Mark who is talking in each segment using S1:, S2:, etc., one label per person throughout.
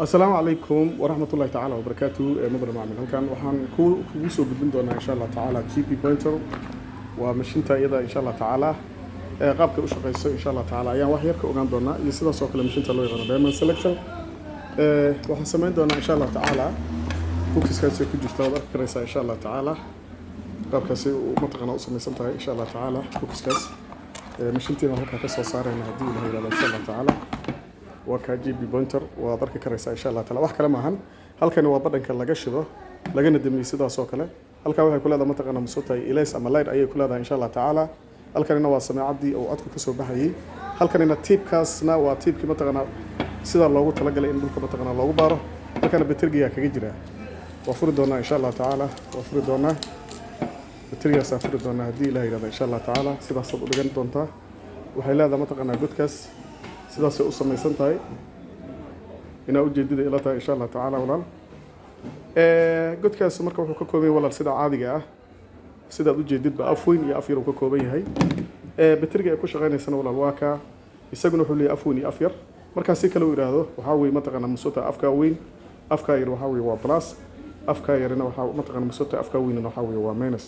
S1: السلام عليكم ورحمة الله تعالى وبركاته مدن معمل هلكان waxaan kugu soo gudbin doonaa insha Allah taala GP pointer waa mashiinta iyada insha Allah taala qaabka u shaqeyso insha Allah taala ayaan wax yar ka ogaan doonaa iyo sidaas oo kale mashiinta loo yaqaan diamond selector waxaan sameyn doonaa insha Allah taala bookskaas ku jirta wada arkaysa insha Allah taala qaabkaasi mataqana u sameysan tahay insha Allah taala bookskaas mashiintina halka ka soo saarayna hadii la yiraahdo insha Allah taala وكا جي بي بوينتر وضرك كريسا إن شاء الله تعالى واحد كلام عن هل كان وابدن كان لقشده لقينا دمني سيدا سوكله هل كان كل هذا منطقة مسوطة إليس أما لاير أي كل هذا إن شاء الله تعالى هل كان نوا سمع عدي أو أدخل كسر بحي هل كان التيب كاسنا وتيب كم منطقة سيدا الله تلاقي لإن بلك منطقة الله باره هل كان بترجع كجرا وفرضنا إن شاء الله تعالى وفرضنا بترجع سافرضنا هدي لا إن شاء الله تعالى سيدا صدق لجنة دونتا وحيل هذا منطقة بودكاست sidaas ay u samaysan tahay ina ujeedada ila tahay insha Allah taala walaal godkaas marka wuxuu ka kooban yahay walaal sida caadiga ah sida aad u jeedid ba afweyn iyo afyar uu ka kooban yahay bateriga ay ku shaqeynaysana walaal waa ka isaguna wuxuu leeyahay afweyn iyo afyar marka si kale u yiraahdo waxa weey mataqana musuta afka weyn afka yar waxa weey waa plus afka yarina waxa mataqana musuta afka weyn waxa weey waa minus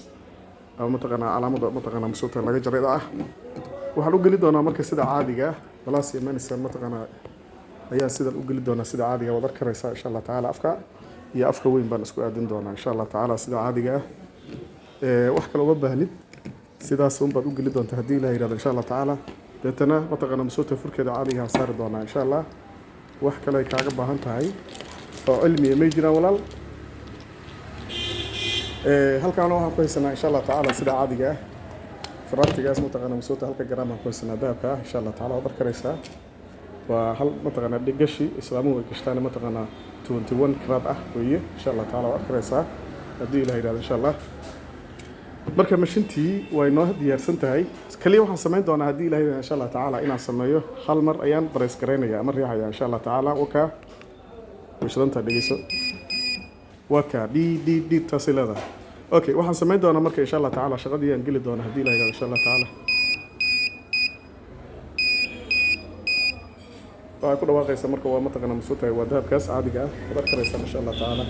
S1: ama mataqana calaamada mataqana musuta laga jareeda ah waxaan u geli doonaa marka sida caadiga بلاس يمانس المتقنا أيها سيد الأوجل دونا سيد عادية وذكر إن شاء الله تعالى هي أفكار وين بنسكو قاعدين دونا إن شاء الله تعالى سيد عادية وحكي لو بهند سيد سوم بالأوجل دون تهدي له إن شاء الله تعالى دتنا متقنا مسوت فركة عادية صار دونا إن شاء الله وحكي لك عقب بهنت هاي علمي ميجنا ولا هل كانوا كويسنا إن شاء الله تعالى سيد عادية فرنتي جالس متقنا مسوت هلك جرام كويسنا دابك إن شاء الله تعالى وبركة رئيسة وهل متقنا دقشي إسلامه كشتانه متقنا 21 كرات ويه إن شاء الله تعالى وبركة رئيسة أدي إلى هذا إن شاء الله بركة مشنتي وينه ديار سنتهاي كليه وحنا سمعنا دونا هدي إلى إن شاء الله تعالى إن سمعيه حال مر أيام بريس كرينا يا مر يا إن شاء الله تعالى وكا مش لنتا دقيسو وكا دي تصل هذا اوكي waxaan sameyn doonaa marka insha Allah taala shaqadii aan gali doona hadii la yiraahdo insha Allah taala waa ku dhawaaqaysa marka waa mataqana musuutay waa dahabkaas caadiga ah wada karaysa insha Allah taala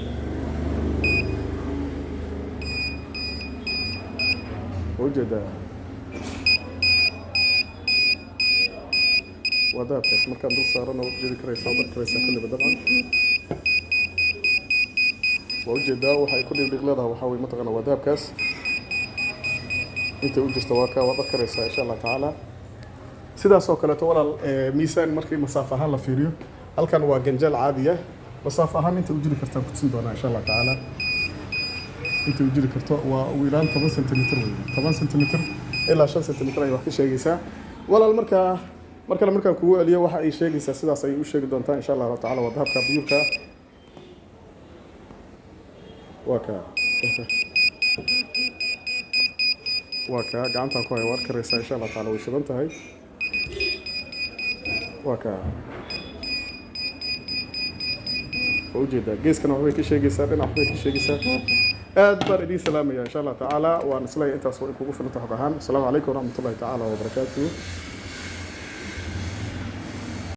S1: wajada waa dahabkaas marka dul saarano wajadi karaysa wada karaysa kulli badalcan ووجده وحي كل البغلادها وحاول متقنا وداب كاس انت وجدت واكا وذكر ان شاء الله تعالى سيدا سو كله ولا ميسان markii masaafa ahaan la fiiriyo halkan waa ganjal caadiya masaafa ahaan inta wujudi kartaa ku siin doona insha Allah taala inta wujudi karto waa wiilaan 10 cm weey 10 cm ilaa 5 cm ay wax ka sheegaysaa walaal markaan kugu celiyo waxa ay sheegaysaa sidaas ay u sheegi doontaa insha Allah taala wadhabka biyuka وكا قعنتها كوي واركر إن شاء الله تعالى وشلنت هاي وجد جيس كانوا حبيك شيء جيسا بين حبيك شيء جيسا أدبر دي سلامية إن شاء الله تعالى ونسلي أنت صورك وقف نتحققان السلام عليكم ورحمة الله تعالى وبركاته